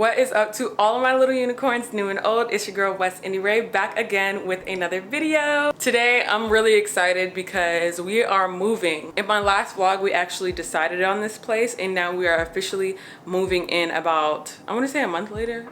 What is up to all of my little unicorns, new and old? It's your girl WestIndieRay, back again with another video. Today I'm really excited because we are moving. In my last vlog we actually decided on this place, and now we are officially moving in about, I want to say a month later,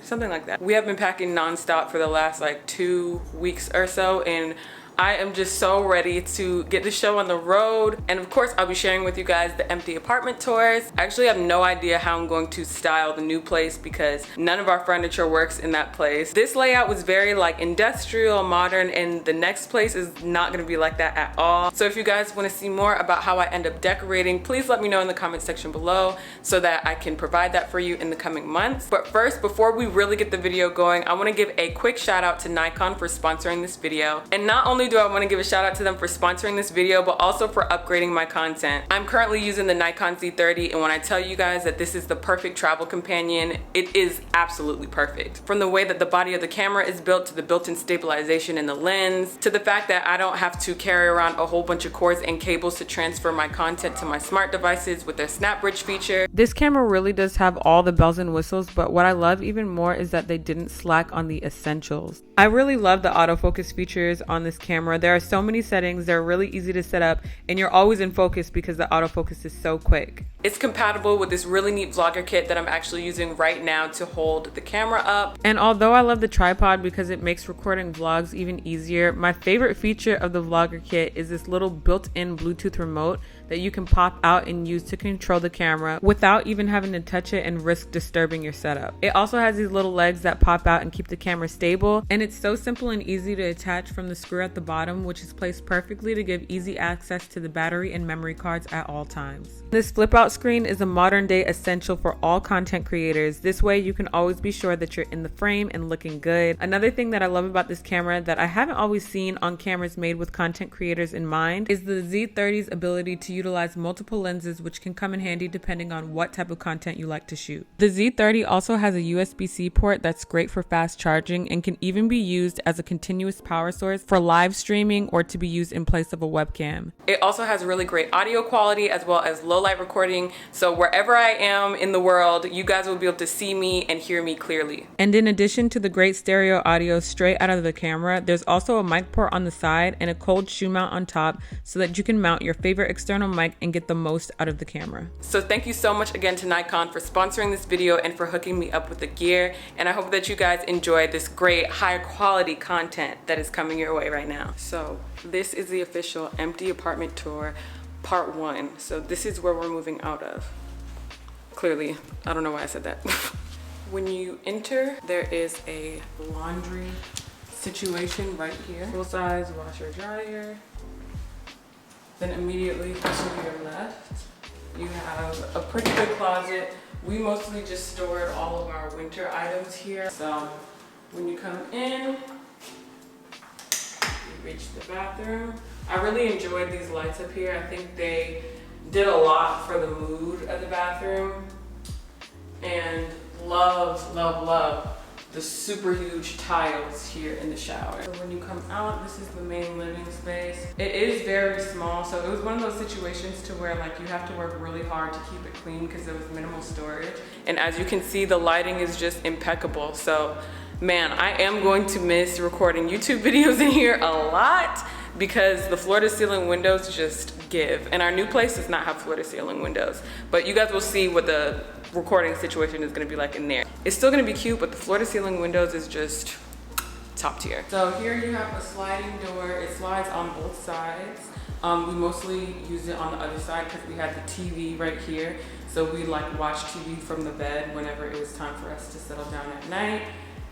something like that. We have been packing non-stop for the last like 2 weeks or so, and I am just so ready to get the show on the road. And of course, I'll be sharing with you guys the empty apartment tours. I actually have no idea how I'm going to style the new place because none of our furniture works in that place. This layout was very like industrial, modern, and the next place is not gonna be like that at all. So if you guys wanna see more about how I end up decorating, please let me know in the comment section below so that I can provide that for you in the coming months. But first, before we really get the video going, I wanna give a quick shout out to Nikon for sponsoring this video. And not only do I want to give a shout out to them for sponsoring this video, but also for upgrading my content. I'm currently using the Nikon Z30, and when I tell you guys that this is the perfect travel companion, it is absolutely perfect. From the way that the body of the camera is built, to the built-in stabilization in the lens, to the fact that I don't have to carry around a whole bunch of cords and cables to transfer my content to my smart devices with their Snap Bridge feature. This camera really does have all the bells and whistles, but what I love even more is that they didn't slack on the essentials. I really love the autofocus features on this camera. There are so many settings, they're really easy to set up, and you're always in focus because the autofocus is so quick. It's compatible with this really neat vlogger kit that I'm actually using right now to hold the camera up. And although I love the tripod because it makes recording vlogs even easier, my favorite feature of the vlogger kit is this little built-in Bluetooth remote that you can pop out and use to control the camera without even having to touch it and risk disturbing your setup. It also has these little legs that pop out and keep the camera stable, and it's so simple and easy to attach from the screw at the bottom, which is placed perfectly to give easy access to the battery and memory cards at all times. This flip out screen is a modern day essential for all content creators. This way you can always be sure that you're in the frame and looking good. Another thing that I love about this camera that I haven't always seen on cameras made with content creators in mind is the Z30's ability to utilize multiple lenses, which can come in handy depending on what type of content you like to shoot. The Z30 also has a USB-C port that's great for fast charging and can even be used as a continuous power source for live streaming or to be used in place of a webcam. It also has really great audio quality as well as low light recording, so wherever I am in the world, you guys will be able to see me and hear me clearly. And in addition to the great stereo audio straight out of the camera, there's also a mic port on the side and a cold shoe mount on top so that you can mount your favorite external mic and get the most out of the camera. So thank you so much again to Nikon for sponsoring this video and for hooking me up with the gear, and I hope that you guys enjoy this great high quality content that is coming your way right now. So this is the official empty apartment tour part 1. So this is where we're moving out of. Clearly, I don't know why I said that. When you enter, there is a laundry situation right here. Full size washer dryer. Then immediately to your left, you have a pretty good closet. We mostly just stored all of our winter items here. So when you come in, you reach the bathroom. I really enjoyed these lights up here. I think they did a lot for the mood of the bathroom. And love, love, love the super huge tiles here in the shower. So when you come out, this is the main living space. It is very small, so it was one of those situations to where like you have to work really hard to keep it clean because there was minimal storage. And as you can see, the lighting is just impeccable. So man, I am going to miss recording YouTube videos in here a lot because the floor to ceiling windows just give. And our new place does not have floor to ceiling windows, but you guys will see what the recording situation is going to be like in there. It's still going to be cute, but the floor to ceiling windows is just top tier. So here you have a sliding door. It slides on both sides. We mostly used it on the other side because we had the TV right here, so we like watch TV from the bed whenever it was time for us to settle down at night.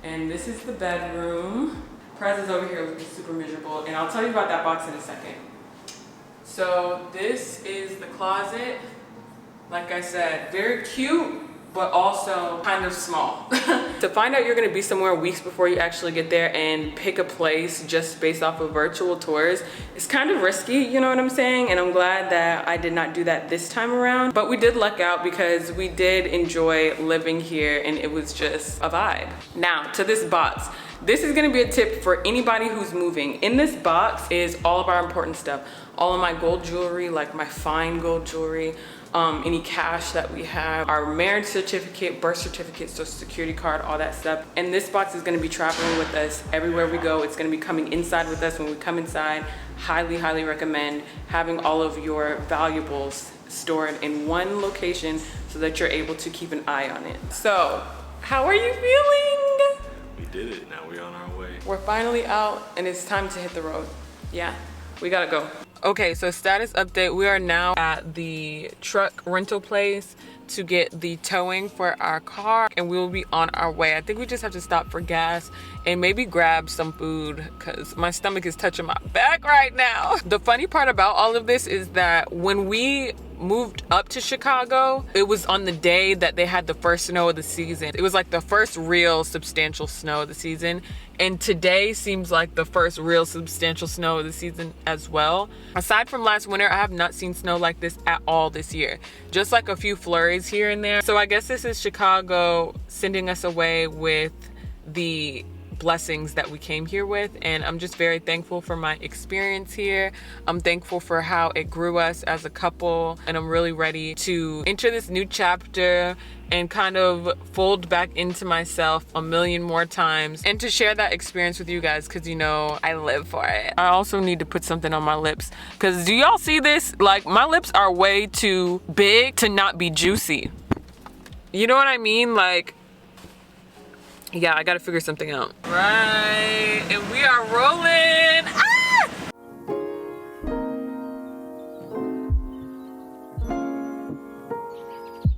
And this is the bedroom. Prez is over here looking super miserable, and I'll tell you about that box in a second. So this is the closet. Like I said, very cute, but also kind of small. To find out you're gonna be somewhere weeks before you actually get there and pick a place just based off of virtual tours, it's kind of risky, you know what I'm saying? And I'm glad that I did not do that this time around. But we did luck out because we did enjoy living here and it was just a vibe. Now, to this box. This is gonna be a tip for anybody who's moving. In this box is all of our important stuff. All of my gold jewelry, like my fine gold jewelry, any cash that we have, our marriage certificate, birth certificate, social security card, all that stuff. And this box is gonna be traveling with us everywhere we go. It's gonna be coming inside with us when we come inside. Highly, highly recommend having all of your valuables stored in one location so that you're able to keep an eye on it. So, how are you feeling? We did it, now we're on our way. We're finally out and it's time to hit the road. Yeah, we gotta go. Okay, so status update. We are now at the truck rental place to get the towing for our car and we will be on our way. I think we just have to stop for gas and maybe grab some food because my stomach is touching my back right now. The funny part about all of this is that when we moved up to Chicago, it was on the day that they had the first snow of the season. It was like the first real substantial snow of the season. And today seems like the first real substantial snow of the season as well. Aside from last winter, I have not seen snow like this at all this year. Just like a few flurries here and there. So I guess this is Chicago sending us away with the blessings that we came here with, and I'm just very thankful for my experience here. I'm thankful for how it grew us as a couple, and I'm really ready to enter this new chapter and kind of fold back into myself a million more times and to share that experience with you guys because you know I live for it. I also need to put something on my lips because do y'all see this? Like my lips are way too big to not be juicy. You know what I mean? Like, yeah, I gotta figure something out. Right, and we are rolling. Ah!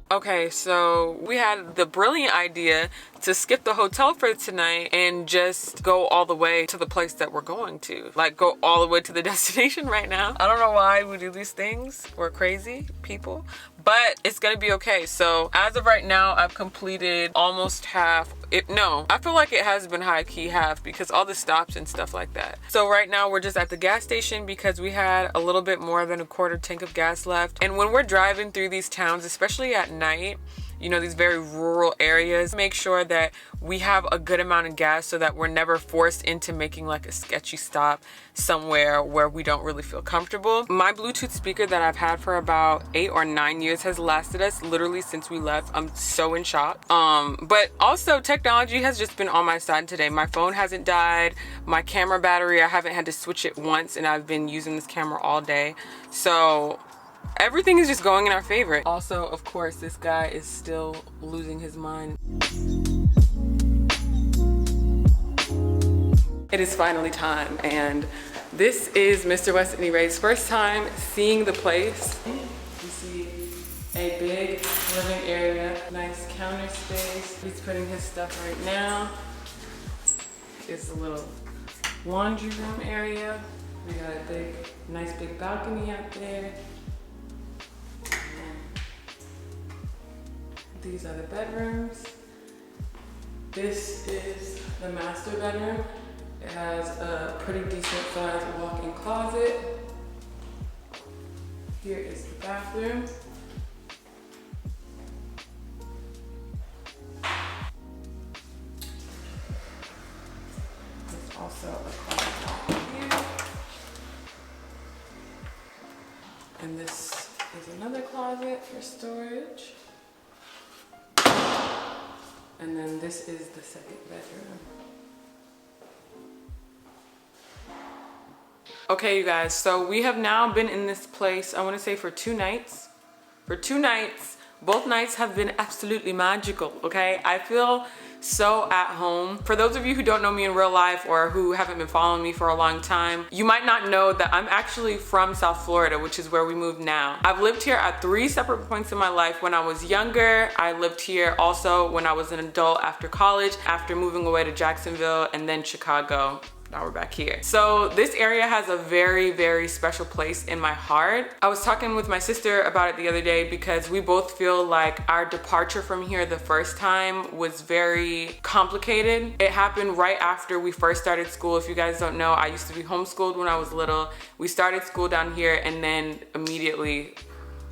Okay, so we had the brilliant idea to skip the hotel for tonight and just go all the way to the place that we're going to. Like go all the way to the destination right now. I don't know why we do these things. We're crazy people, but it's gonna be okay. So as of right now, I've completed almost half. No, I feel like it has been high key half because all the stops and stuff like that. So right now we're just at the gas station because we had a little bit more than a quarter tank of gas left. And when we're driving through these towns, especially at night, you know, these very rural areas, make sure that we have a good amount of gas so that we're never forced into making like a sketchy stop somewhere where we don't really feel comfortable. My Bluetooth speaker that I've had for about 8 or 9 years has lasted us literally since we left. I'm so in shock. But also technology has just been on my side today. My phone hasn't died. My camera battery, I haven't had to switch it once and I've been using this camera all day. So everything is just going in our favor. Also, of course, this guy is still losing his mind. It is finally time, and this is Mr. WestIndieRay's first time seeing the place. You see a big living area, nice counter space. He's putting his stuff right now. It's a little laundry room area. We got a nice big balcony out there. These are the bedrooms. This is the master bedroom. It has a pretty decent sized walk-in closet. Here is the bathroom. There's also a closet here. And this is another closet for storage. And then this is the second bedroom. Okay, you guys, so we have now been in this place, I want to say for 2 nights. For 2 nights, both nights have been absolutely magical, okay? I feel so at home. For those of you who don't know me in real life or who haven't been following me for a long time, you might not know that I'm actually from South Florida, which is where we moved now. I've lived here at 3 separate points in my life. When I was younger, I lived here also when I was an adult after college, after moving away to Jacksonville, and then Chicago. Now we're back here. So this area has a very, very special place in my heart. I was talking with my sister about it the other day because we both feel like our departure from here the first time was very complicated. It happened right after we first started school. If you guys don't know, I used to be homeschooled when I was little. We started school down here and then immediately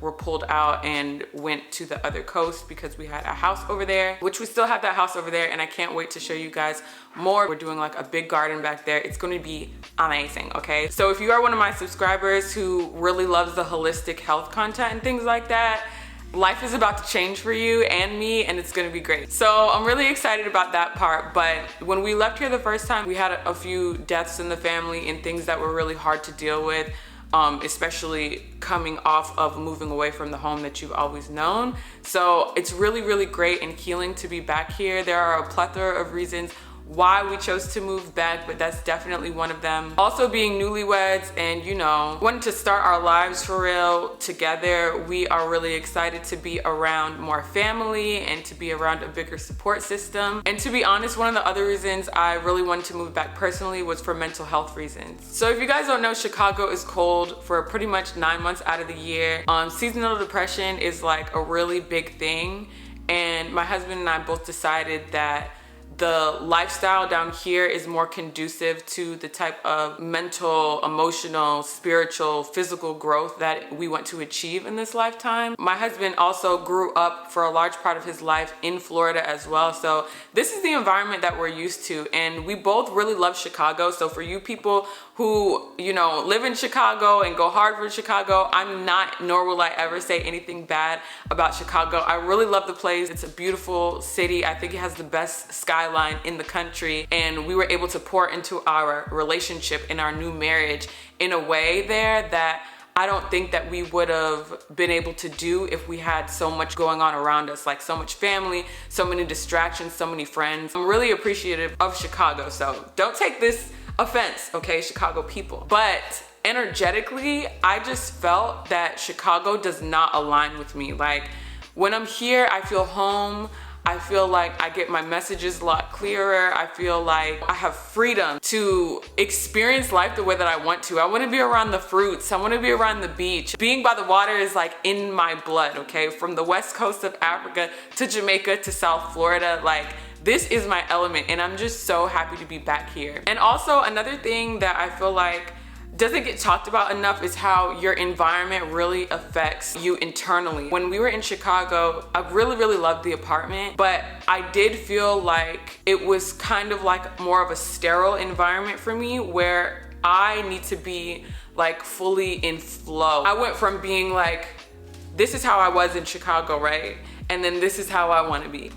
were pulled out and went to the other coast because we had a house over there, which we still have that house over there, and I can't wait to show you guys more. We're doing like a big garden back there. It's going to be amazing, okay? So if you are one of my subscribers who really loves the holistic health content and things like that, life is about to change for you and me, and it's gonna be great. So I'm really excited about that part. But when we left here the first time, we had a few deaths in the family and things that were really hard to deal with, especially coming off of moving away from the home that you've always known. So it's really, really great and healing to be back here. There are a plethora of reasons why we chose to move back, but that's definitely one of them. Also being newlyweds and, you know, wanting to start our lives for real together, we are really excited to be around more family and to be around a bigger support system. And to be honest, one of the other reasons I really wanted to move back personally was for mental health reasons. So if you guys don't know, Chicago is cold for pretty much 9 months out of the year. Seasonal depression is like a really big thing, and my husband and I both decided that the lifestyle down here is more conducive to the type of mental, emotional, spiritual, physical growth that we want to achieve in this lifetime. My husband also grew up for a large part of his life in Florida as well. So this is the environment that we're used to, and we both really love Chicago. So for you people who, you know, live in Chicago and go hard for Chicago, I'm not, nor will I ever say anything bad about Chicago. I really love the place. It's a beautiful city. I think it has the best skyline in the country, and we were able to pour into our relationship in our new marriage in a way there that I don't think that we would have been able to do if we had so much going on around us, like so much family, so many distractions, so many friends. I'm really appreciative of Chicago, so don't take this offense, okay, Chicago people. But energetically, I just felt that Chicago does not align with me. Like when I'm here, I feel home. I feel like I get my messages a lot clearer. I feel like I have freedom to experience life the way that I want to. I want to be around the fruits. I want to be around the beach. Being by the water is like in my blood, okay? From the west coast of Africa to Jamaica to South Florida, like this is my element, and I'm just so happy to be back here. And also another thing that I feel like doesn't get talked about enough is how your environment really affects you internally. When we were in Chicago, I really, really loved the apartment, but I did feel like it was kind of like more of a sterile environment for me, where I need to be like fully in flow. I went from being like, this is how I was in Chicago, right? And then this is how I want to be.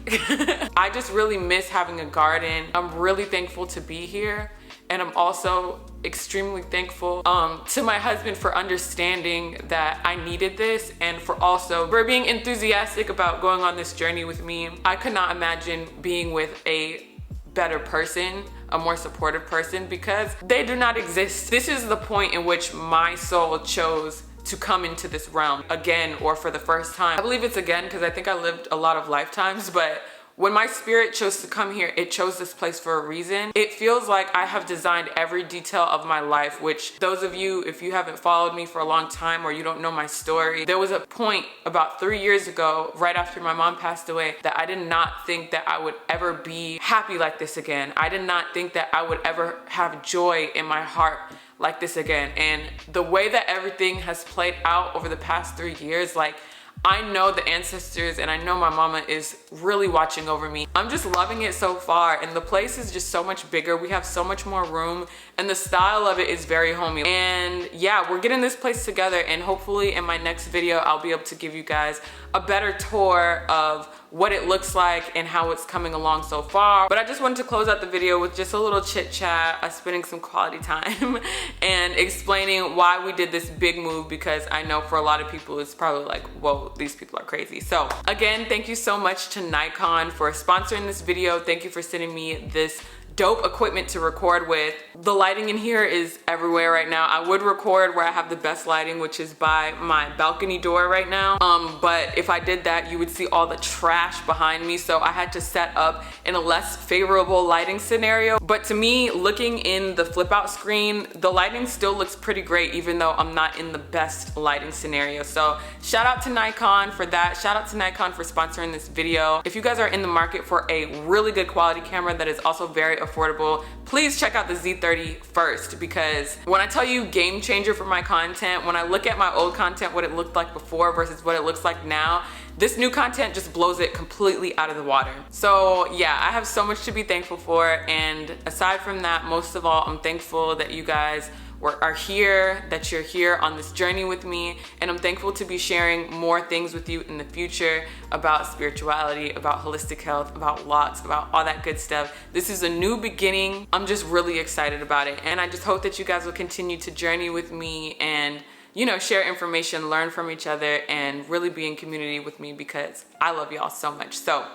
I just really miss having a garden. I'm really thankful to be here. And I'm also extremely thankful to my husband for understanding that I needed this, and for being enthusiastic about going on this journey with me. I could not imagine being with a better person, a more supportive person, because they do not exist. This is the point in which my soul chose to come into this realm again, or for the first time. I believe it's again because I think I lived a lot of lifetimes, but when my spirit chose to come here, it chose this place for a reason. It feels like I have designed every detail of my life, which those of you, if you haven't followed me for a long time or you don't know my story, there was a point about 3 years ago, right after my mom passed away, that I did not think that I would ever be happy like this again. I did not think that I would ever have joy in my heart like this again. And the way that everything has played out over the past 3 years, like, I know the ancestors and I know my mama is really watching over me. I'm just loving it so far, and the place is just so much bigger. We have so much more room, and the style of it is very homey. And yeah, we're getting this place together, and hopefully in my next video I'll be able to give you guys a better tour of what it looks like and how it's coming along so far. But I just wanted to close out the video with just a little chit chat, spending some quality time and explaining why we did this big move, because I know for a lot of people it's probably like, whoa, these people are crazy. So again, thank you so much to Nikon for sponsoring this video. Thank you for sending me this dope equipment to record with. The lighting in here is everywhere right now. I would record where I have the best lighting, which is by my balcony door right now. But if I did that, you would see all the trash behind me. So I had to set up in a less favorable lighting scenario. But to me, looking in the flip out screen, the lighting still looks pretty great, even though I'm not in the best lighting scenario. So shout out to Nikon for that. Shout out to Nikon for sponsoring this video. If you guys are in the market for a really good quality camera that is also very affordable, affordable. Please check out the Z30 first, because when I tell you game changer for my content, when I look at my old content, what it looked like before versus what it looks like now, this new content just blows it completely out of the water. So yeah, I have so much to be thankful for. And aside from that, most of all, I'm thankful that you guys are here, that you're here on this journey with me, and I'm thankful to be sharing more things with you in the future about spirituality, about holistic health, about locks, about all that good stuff. This is a new beginning. I'm just really excited about it, and I just hope that you guys will continue to journey with me and, you know, share information, learn from each other, and really be in community with me, because I love y'all so much. So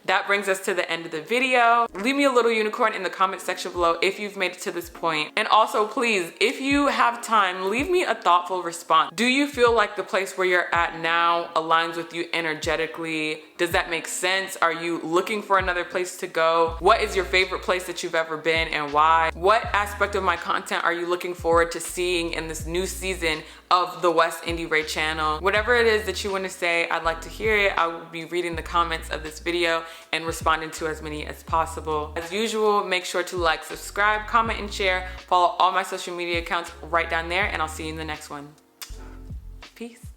that brings us to the end of the video. Leave me a little unicorn in the comment section below if you've made it to this point. And also, please, if you have time, leave me a thoughtful response. Do you feel like the place where you're at now aligns with you energetically? Does that make sense? Are you looking for another place to go? What is your favorite place that you've ever been and why? What aspect of my content are you looking forward to seeing in this new season of the WestIndieRay channel? Whatever it is that you want to say, I'd like to hear it. I will be reading the comments of this video and responding to as many as possible. As usual, make sure to like, subscribe, comment, and share. Follow all my social media accounts right down there, and I'll see you in the next one. Peace.